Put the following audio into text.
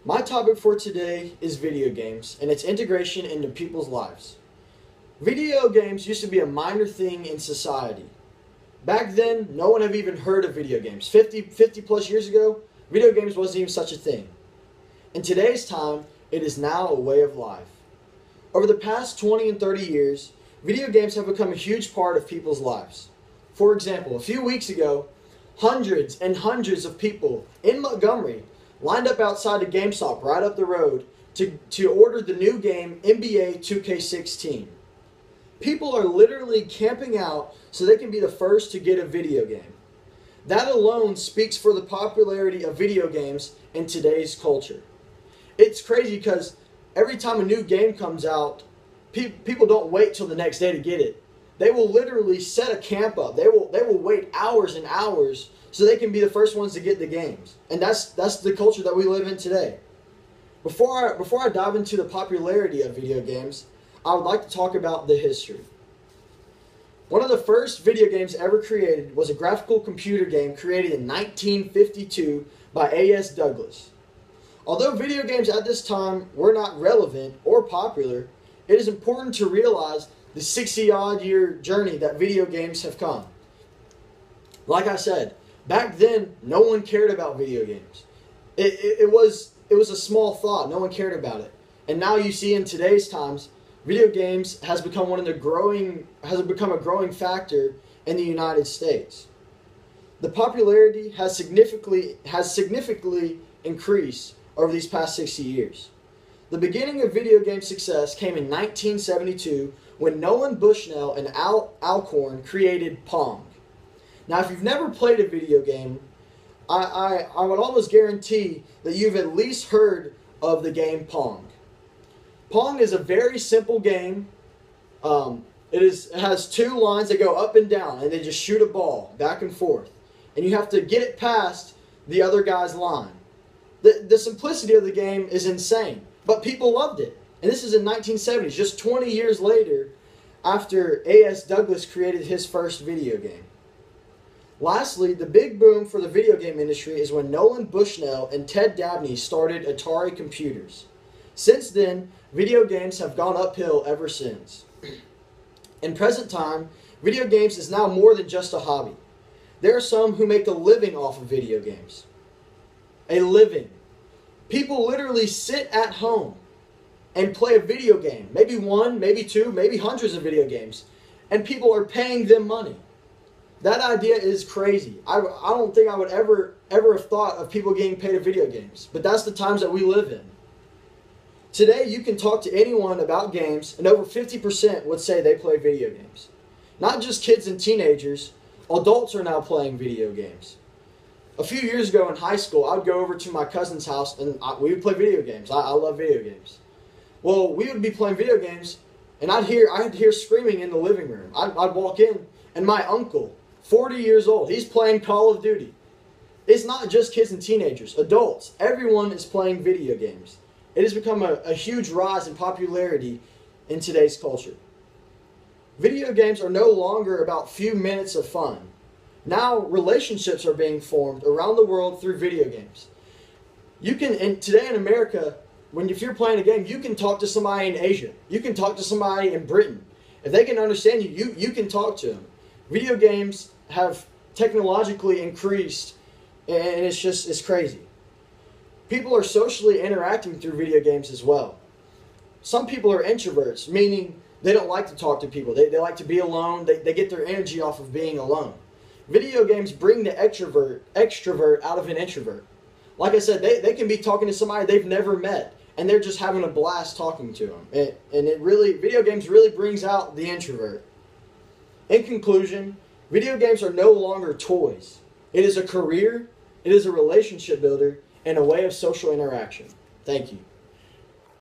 My topic for today is video games and its integration into people's lives. Video games used to be a minor thing in society. Back then, no one had even heard of video games. 50 plus years ago, video games wasn't even such a thing. In today's time, it is now a way of life. Over the past 20 and 30 years, video games have become a huge part of people's lives. For example, a few weeks ago, hundreds and hundreds of people in Montgomery lined up outside a GameStop right up the road to order the new game NBA 2K16. People are literally camping out so they can be the first to get a video game. That alone speaks for the popularity of video games in today's culture. It's crazy because every time a new game comes out, people don't wait till the next day to get it. They will literally set a camp up. They will wait hours and hours so they can be the first ones to get the games. And that's the culture that we live in today. Before I dive into the popularity of video games, I would like to talk about the history. One of the first video games ever created was a graphical computer game created in 1952 by A.S. Douglas. Although video games at this time were not relevant or popular, it is important to realize the 60-odd year journey that video games have come. Like I said, back then, no one cared about video games. It was a small thought. No one cared about it. And now you see in today's times, video games has become a growing factor in the United States. The popularity has significantly increased over these past 60 years. The beginning of video game success came in 1972 when Nolan Bushnell and Al Alcorn created Pong. Now, if you've never played a video game, I would almost guarantee that you've at least heard of the game Pong. Pong is a very simple game. It has two lines that go up and down, and they just shoot a ball back and forth. And you have to get it past the other guy's line. The simplicity of the game is insane, but people loved it. And this is in 1970s, just 20 years later after A.S. Douglas created his first video game. Lastly, the big boom for the video game industry is when Nolan Bushnell and Ted Dabney started Atari Computers. Since then, video games have gone uphill ever since. In present time, video games is now more than just a hobby. There are some who make a living off of video games. A living. People literally sit at home and play a video game. Maybe one, maybe two, maybe hundreds of video games. And people are paying them money. That idea is crazy. I don't think I would ever have thought of people getting paid at video games. But that's the times that we live in. Today, you can talk to anyone about games, and over 50% would say they play video games. Not just kids and teenagers, adults are now playing video games. A few years ago in high school, I would go over to my cousin's house, and we would play video games. I love video games. Well, we would be playing video games, and I'd hear screaming in the living room. I'd walk in, and my uncle, 40 years old, he's playing Call of Duty. It's not just kids and teenagers, adults. Everyone is playing video games. It has become a huge rise in popularity in today's culture. Video games are no longer about few minutes of fun. Now, relationships are being formed around the world through video games. Today in America, if you're playing a game, you can talk to somebody in Asia. You can talk to somebody in Britain. If they can understand you can talk to them. Video games have technologically increased, and it's crazy. People are socially interacting through video games as well. Some people are introverts, meaning they don't like to talk to people. They like to be alone. They get their energy off of being alone. Video games bring the extrovert out of an introvert. Like I said, they can be talking to somebody they've never met, and they're just having a blast talking to them. Video games really brings out the introvert. In conclusion, video games are no longer toys. It is a career, it is a relationship builder, and a way of social interaction. Thank you.